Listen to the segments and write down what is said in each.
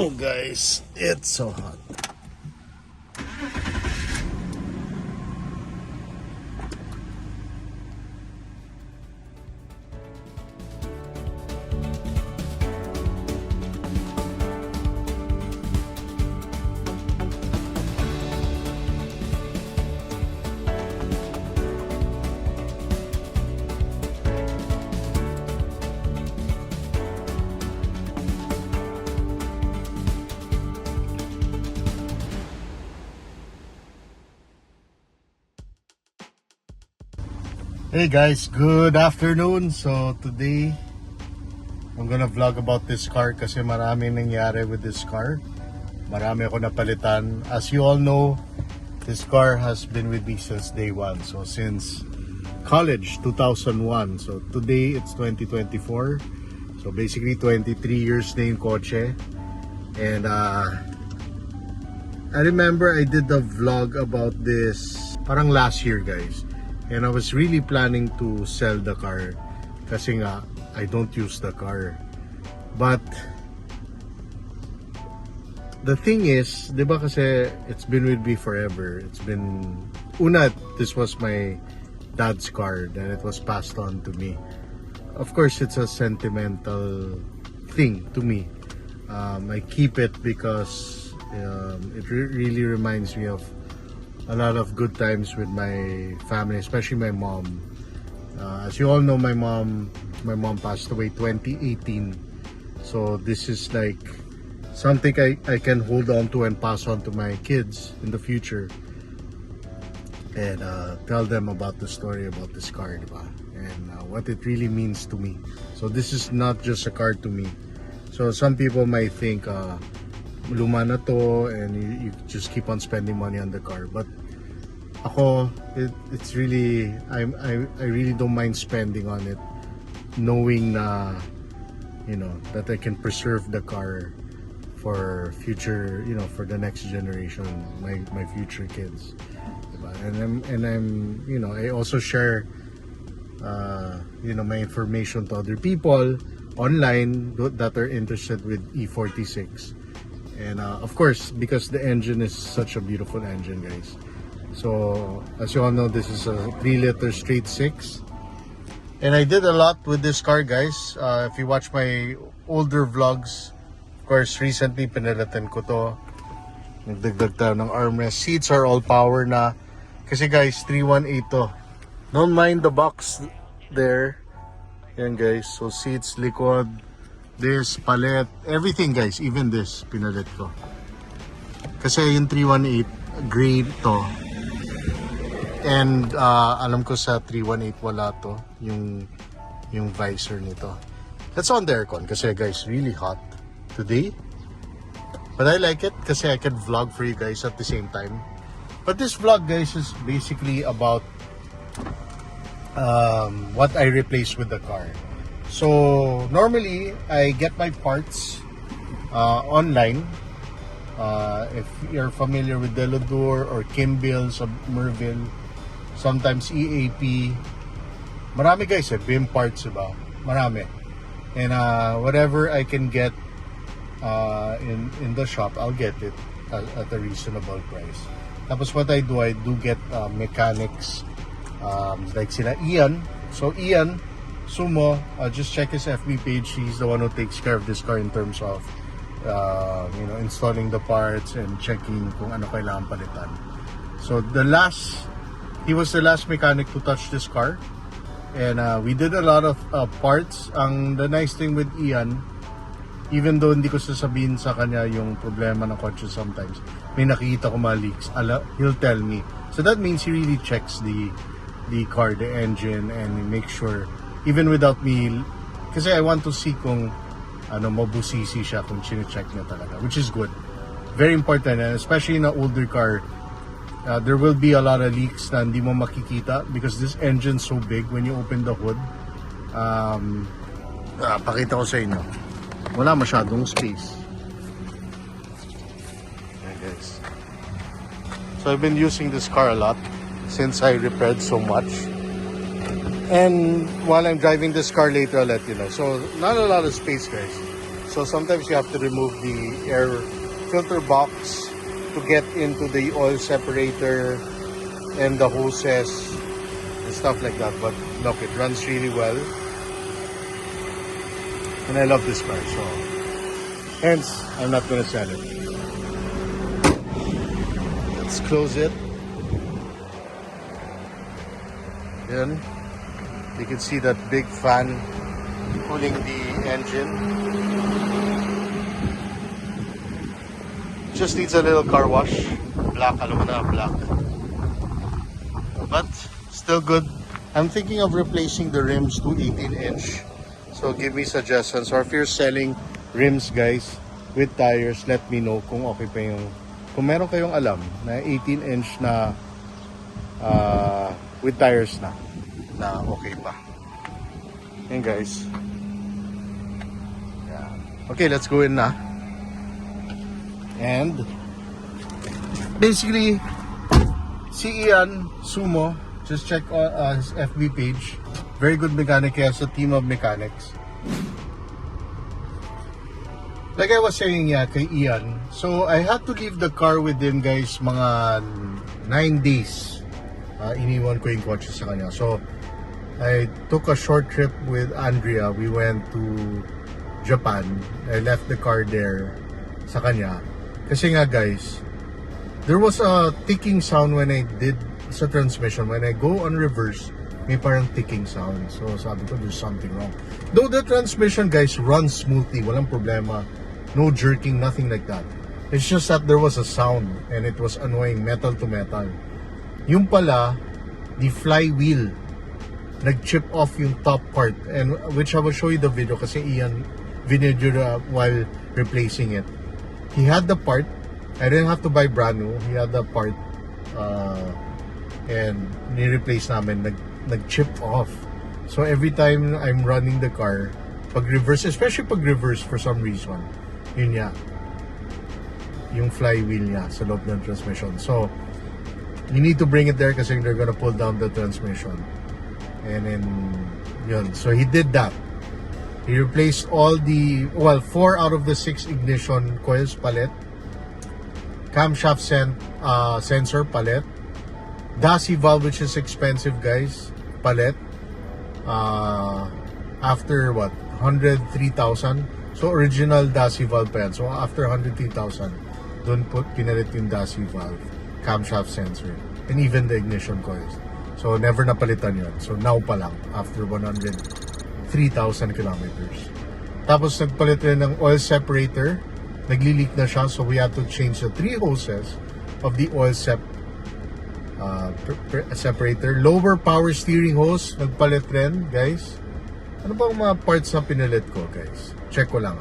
Oh guys, it's so hot. Hey guys, good afternoon. So today I'm gonna vlog about this car kasi marami nangyari with this car. Marami ako napalitan. As you all know, this car has been with me since day one. So since college, 2001. So today it's 2024. So basically 23 years na yung kotse. And I remember I did the vlog about this parang last year guys. And I was really planning to sell the car kasi nga I don't use the car. But the thing is, 'di ba kasi it's been with me forever. It's been this was my dad's car, then it was passed on to me. Of course, it's a sentimental thing to me. I keep it because it really reminds me of a lot of good times with my family, especially my mom. As you all know, my mom passed away 2018. So this is like something I can hold on to and pass on to my kids in the future. And tell them about the story about this car, diba? And what it really means to me. So this is not just a car to me. So some people might think, luma na to and you just keep on spending money on the car, but ako it's really I really don't mind spending on it, knowing na that I can preserve the car for future, for the next generation, my future kids, diba? And I'm I also share my information to other people online that are interested with E46. And of course, because the engine is such a beautiful engine, guys. So as you all know, this is a 3-liter straight 6. And I did a lot with this car, guys. If you watch my older vlogs, of course, recently pinalitan ko to. Nagdagdag tayo ng armrest. Seats are all power na. Kasi guys, 318 to. Don't mind the box there. Yan guys. So seats, likod, this, palet, everything guys, even this, pinalit ko. Kasi yung 318, gray to. And alam ko sa 318 wala to, yung visor nito. That's on the aircon kasi guys, really hot today. But I like it kasi I can vlog for you guys at the same time. But this vlog guys is basically about what I replaced with the car. So normally I get my parts online. If you're familiar with Delodor or Kimbil, Merville, sometimes EAP, marami guys BIM parts, diba? Marami. And whatever I can get in the shop, I'll get it at a reasonable price. Tapos what I do get mechanics like sila Ian. So Ian Sumo, just check his FB page. He's the one who takes care of this car in terms of installing the parts and checking kung ano kailangan palitan. So he was the last mechanic to touch this car, and we did a lot of parts. The nice thing with Ian, even though hindi ko sasabihin sa kanya yung problema ng kotse, sometimes may nakikita ko mga leaks, he'll tell me. So that means he really checks the car, the engine, and make sure, even without me, kasi I want to see kung mabusisi siya, kung chine-check niya talaga, which is good. Very important, and especially in an older car, there will be a lot of leaks na hindi mo makikita because this engine's so big. When you open the hood, pakita ko sa inyo, wala masyadong space. Okay, guys. So I've been using this car a lot since I repaired so much. And while I'm driving this car later, I'll let you know. So not a lot of space, guys. So sometimes you have to remove the air filter box to get into the oil separator and the hoses and stuff like that. But look, it runs really well. And I love this car, so hence I'm not gonna sell it. Let's close it. Then you can see that big fan cooling the engine. Just needs a little car wash. Black, alam mo na, black. But still good. I'm thinking of replacing the rims to 18-inch. So give me suggestions. Or if you're selling rims, guys, with tires, let me know kung okay pa yung, kung meron kayong alam na 18-inch na with tires na okay pa. Yan, guys. Yeah. Okay, let's go in na. And basically, si Ian Sumo, just check his FB page. Very good mechanic. He has a team of mechanics. Like I was saying, yeah, kay Ian. So I had to leave the car with him, guys, mga 9 days. Iniwan ko yung kotse sa kanya. So I took a short trip with Andrea. We went to Japan. I left the car there sa kanya. Kasi nga, guys, there was a ticking sound when I did sa transmission. When I go on reverse, may parang ticking sound. So sabi ko, there's something wrong. Though the transmission, guys, runs smoothly. Walang problema. No jerking, nothing like that. It's just that there was a sound and it was annoying, metal to metal. Yung pala, the flywheel, nag-chip off yung top part. And which I will show you the video kasi Ian video while replacing it. He had the part. I didn't have to buy brand new. He had the part and ni-replace namin. Nag-chip off. So every time I'm running the car, pag reverse, especially pag reverse for some reason, yun niya, yung flywheel niya sa loob ng transmission. So you need to bring it there kasi they're gonna pull down the transmission. And then yun, so he did that. He replaced all the, well, 4 out of the 6 ignition coils palit. Camshaft sensor palit. DASI valve, which is expensive, guys, palit. After what? 103,000. So original DASI valve pa yan. So after 103,000, doon pinalit yung DASI valve, camshaft sensor, and even the ignition coils. So never napalitan yun. So now pa lang, after 103,000 kilometers. Tapos nagpalit rin ng oil separator. Nagli-leak na siya, so we had to change the 3 hoses of the oil separator. Lower power steering hose, nagpalit rin, guys. Ano bang mga parts na pinalit ko, guys? Check ko lang,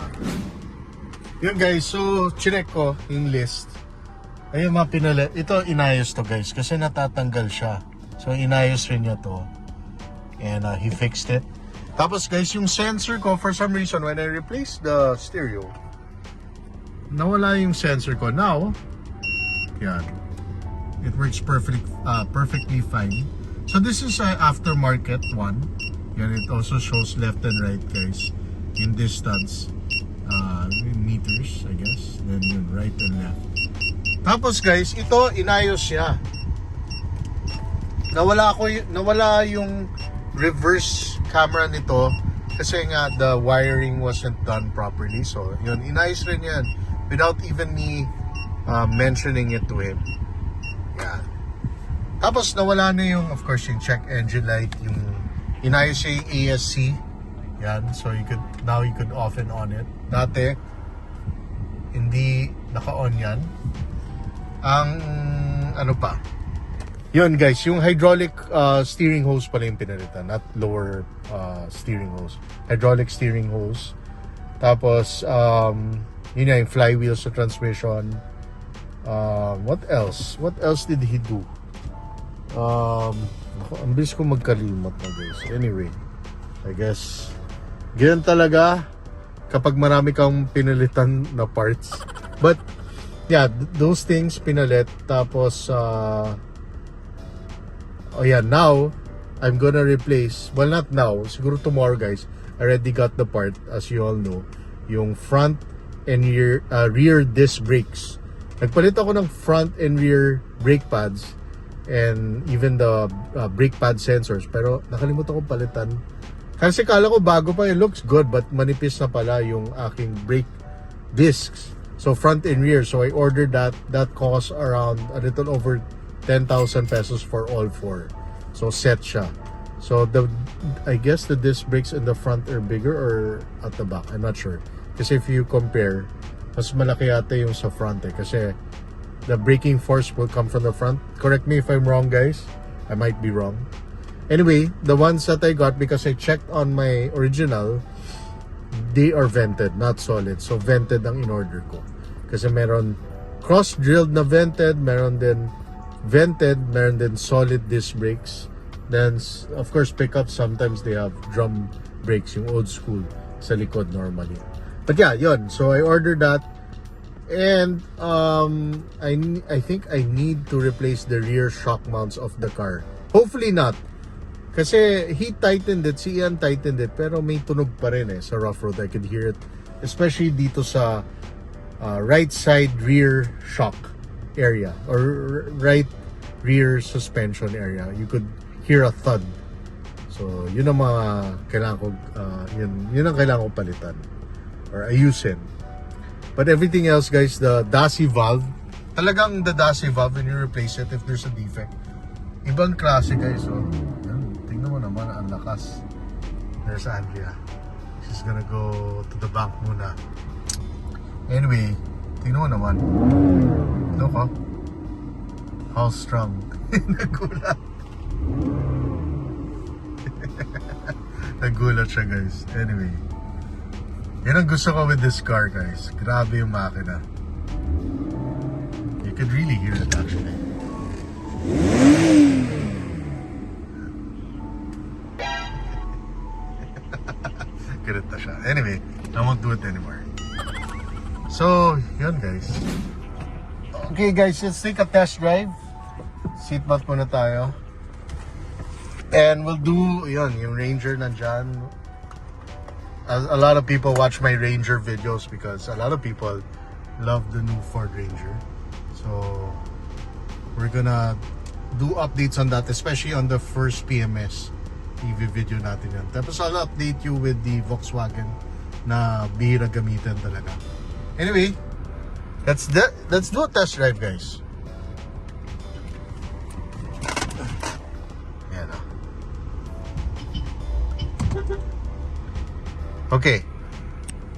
Yun, guys, so check ko yung list. Ayun, mga pinalit. Ito, inayos to, guys, kasi natatanggal siya. So inayos rin niya to. And he fixed it. Tapos, guys, yung sensor ko, for some reason, when I replaced the stereo, nawala yung sensor ko. Now, yan. It works perfectly fine. So this is an aftermarket one. Yan, it also shows left and right, guys. In distance, meters, I guess. Then yun, right and left. Tapos, guys, ito, inayos siya. Nawala yung reverse camera nito kasi nga the wiring wasn't done properly. So, yun, inayos rin yan without even me mentioning it to him. Yeah. Tapos nawala na yung, of course, yung check engine light, yung inayos siya yung ASC. Yan, so now you could off and on it. Dati hindi naka-on yan. Ang ano pa? Yun, guys, yung hydraulic steering hose pala yung pinalitan, not lower steering hose. Hydraulic steering hose. Tapos yun yung flywheel sa transmission. What else? What else did he do? Ang bilis ko magkalimot na, guys. Anyway, I guess ganyan talaga kapag marami kang pinalitan na parts. But yeah, those things pinalit. Tapos oh yeah, now I'm gonna replace, well, not now, siguro tomorrow, guys. I already got the part, as you all know. yung front and rear disc brakes. Nagpalit ako ng front and rear brake pads and even the brake pad sensors, pero nakalimutan ko palitan. Kasi kala ko bago pa, it looks good, but manipis na pala yung aking brake discs. So front and rear, so I ordered that. That cost around a little over 10,000 pesos for all four. So set siya. So I guess the disc brakes in the front are bigger or at the back, I'm not sure. Kasi if you compare, mas malaki yata yung sa front kasi the braking force will come from the front. Correct me if I'm wrong, guys. I might be wrong. Anyway, the ones that I got, because I checked on my original, they are vented, not solid. So vented ang in-order ko. Kasi meron cross-drilled na vented, meron din vented, meron din solid disc brakes. Then, of course, pickups, sometimes they have drum brakes, yung old school sa likod normally. But yeah, yun. So I ordered that. And I think I need to replace the rear shock mounts of the car. Hopefully not. Kasi he tightened it, si Ian tightened it, pero may tunog pa rin sa rough road. I could hear it. Especially dito sa right side rear shock area or right rear suspension area. You could hear a thud. So yun ang mga kailangan ko, yun ang kailangan ko palitan or ayusin. But everything else, guys, the DASI valve, talagang the DASI valve, when you replace it, if there's a defect, ibang klase, guys. So, yan, tingnan mo naman, ang lakas. There's Andrea. She's gonna go to the bank muna. Anyway, tingnan mo naman. Look, oh. How strong. Nagulat. Nagulat siya, guys. Anyway. Yan ang gusto ko with this car, guys. Grabe yung makina. You could really hear it actually. Ganit na siya. Anyway, I won't do it anymore. So, yun guys. Okay guys, let's take a test drive. Seatbelt muna tayo. And we'll do, yun, yung Ranger nandyan. A lot of people watch my Ranger videos because a lot of people love the new Ford Ranger. So we're gonna do updates on that, especially on the first PMS EV video natin yan. Tapos I'll update you with the Volkswagen na bihira gamitan talaga. Anyway, let's do a test drive, guys. Yan na. Okay.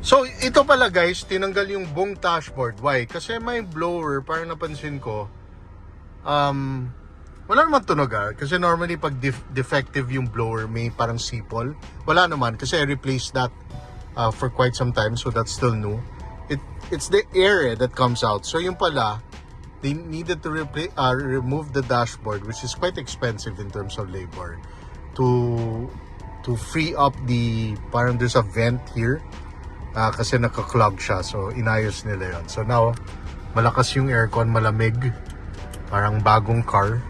So, ito pala guys, tinanggal yung buong dashboard. Why? Kasi may blower, parang napansin ko, wala naman tunog kasi normally pag defective yung blower, may parang sipol. Wala naman, kasi I replaced that for quite some time, so that's still new. It's the air that comes out. So yung pala, they needed to remove the dashboard, which is quite expensive in terms of labor, to free up the, parang there's a vent here kasi naka-clog siya, so inayos nila yun. So now malakas yung aircon, malamig, parang bagong car.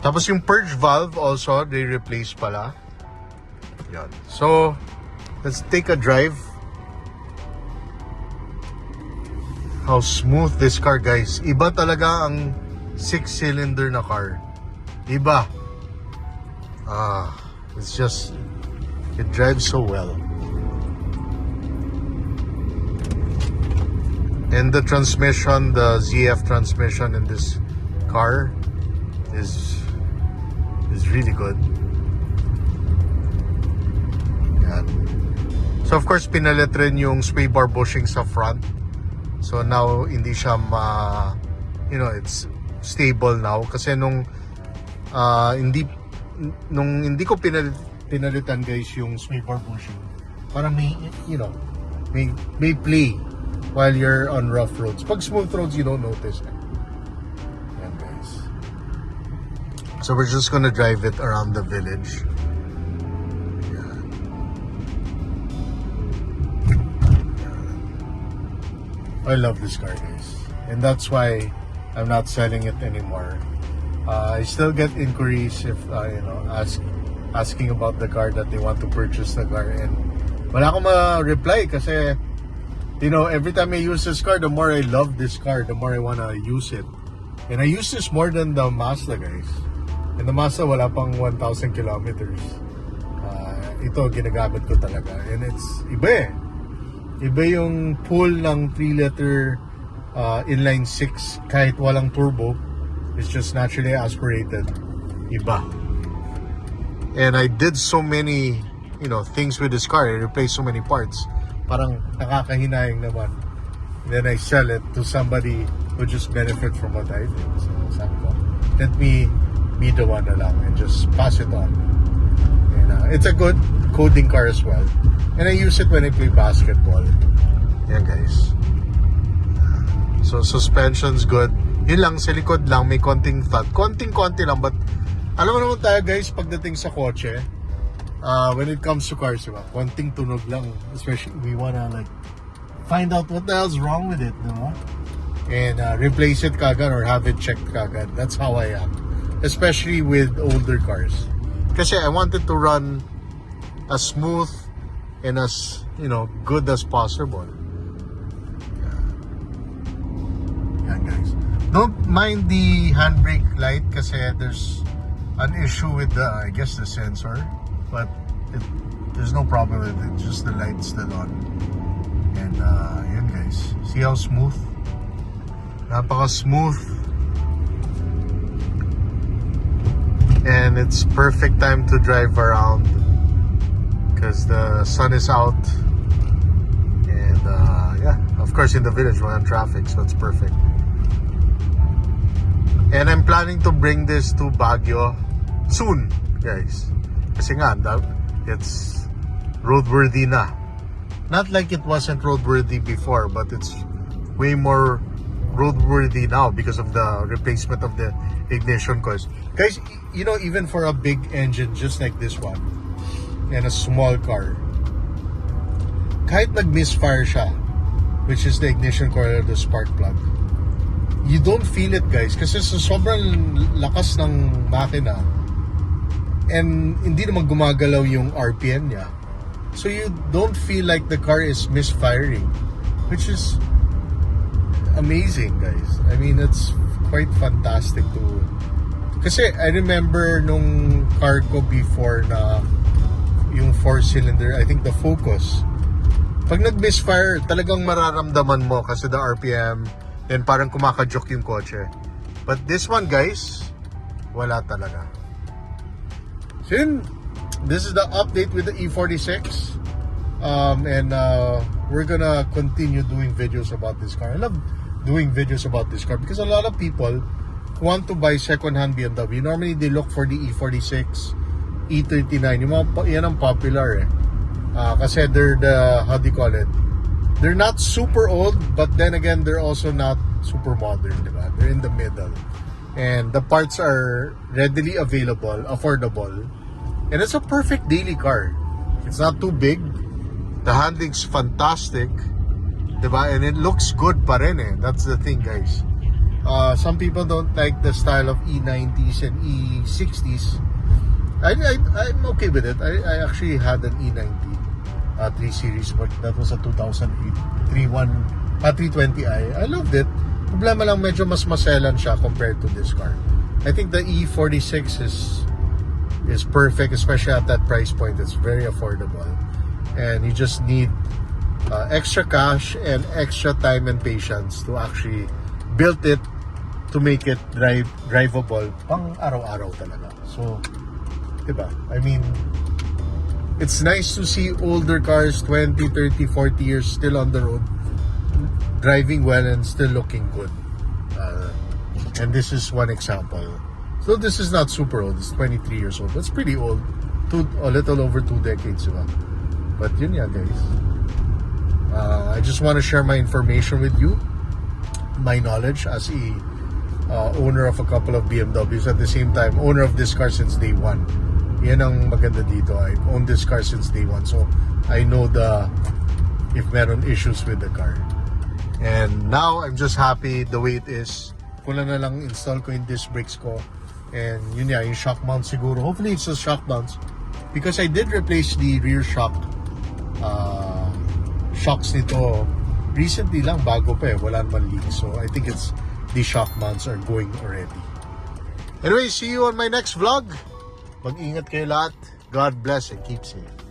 Tapos yung purge valve also they replaced pala yun. So let's take a drive. How smooth this car, guys. Iba talaga ang 6-cylinder na car. Iba. It's just, it drives so well. And the transmission, the ZF transmission in this car is really good. Yan. So of course, pinalit rin yung sway bar bushing sa front. So now, hindi siya it's stable now. Kasi nung hindi ko pinalitan guys yung sway bar bushing, parang may play while you're on rough roads. Pag smooth roads, you don't notice it. Yan guys. So we're just gonna drive it around the village. I love this car, guys, and that's why I'm not selling it anymore. I still get inquiries if asking about the car, that they want to purchase the car, wala akong ma-reply kasi, you know, every time I use this car, the more I love this car, the more I wanna use it. And I use this more than the Mazda, guys. And the Mazda, wala pang 1,000 kilometers. Ito, ginagamit ko talaga. And it's iba eh. Iba yung pull ng 3-liter inline 6 kahit walang turbo. It's just naturally aspirated. Iba. And I did so many, you know, things with this car. I replaced so many parts. Parang nakakahinayang naman. And then I sell it to somebody who just benefit from what I did. So sabi ko, let me be the one na lang and just pass it on. And it's a good coding car as well. And I use it when I play basketball. Yan guys. So suspension's good. Yun lang, sa likod lang, may konting thud. Konting-konti lang, but alam mo naman tayo guys, pagdating sa kotse, when it comes to cars, diba? Konting tunog lang. Especially we wanna like find out what the hell's wrong with it, diba? And replace it kagad or have it checked kagad. That's how I am. Especially with older cars. Kasi I wanted to run as smooth and as, you know, good as possible. Yan guys. Don't mind the handbrake light kasi there's an issue with the, I guess, the sensor. But there's no problem with it. Just the light's still on. And yan guys. See how smooth? Napaka-smooth. And it's perfect time to drive around because the sun is out. And yeah, of course in the village we're on traffic, so it's perfect. And I'm planning to bring this to Baguio soon, guys. Kasi nga, it's roadworthy na. Not like it wasn't roadworthy before, but it's way more roadworthy now because of the replacement of the ignition coils. Guys, you know, even for a big engine just like this one and a small car, kahit nag-misfire siya, which is the ignition coil or the spark plug, you don't feel it guys kasi sa sobrang lakas ng makina and hindi naman gumagalaw yung RPM niya, so you don't feel like the car is misfiring, which is amazing guys. I mean, it's quite fantastic to, kasi I remember nung car ko before na yung 4-cylinder, I think the Focus, pag nag-misfire talagang mararamdaman mo kasi the RPM, then parang kumakajoke yung kotse. But this one guys, wala talaga. So yun, this is the update with the E46. And we're gonna continue doing videos about this car. I love doing videos about this car because a lot of people want to buy second-hand BMW. Normally they look for the E46, E39. Yan ang popular eh. Kasi they're the, how do you call it? They're not super old, but then again, they're also not super modern, diba? They're in the middle. And the parts are readily available, affordable. And it's a perfect daily car. It's not too big. The handling's fantastic. Diba? And it looks good pa rin eh. That's the thing, guys. Some people don't like the style of E90s and E60s. I'm okay with it. I actually had an E90 3 Series, but that was a 2008 320i. I loved it. Problema lang, medyo mas maselan siya compared to this car. I think the E46 is perfect, especially at that price point. It's very affordable. And you just need extra cash and extra time and patience to actually build it to make it drivable pang araw-araw talaga. So, diba? I mean, it's nice to see older cars, 20, 30, 40 years still on the road, driving well and still looking good. And this is one example. So this is not super old. It's 23 years old. That's pretty old. A little over 2 decades, diba? But yun yeah, guys. I just want to share my information with you, my knowledge as a owner of a couple of BMWs, at the same time owner of this car since day one. Yan ang maganda dito. I've owned this car since day one, so I know if meron issues with the car. And now I'm just happy the way it is. Kulang na lang install ko yung disc brakes ko, and yun yeah, yung shock mount siguro. Hopefully it's a shock mounts because I did replace the rear shock shocks nito recently lang, bago pa eh, wala naman leak. So I think the shock mounts are going already. Anyway, see you on my next vlog. Mag-ingat kayo lahat. God bless and keep safe.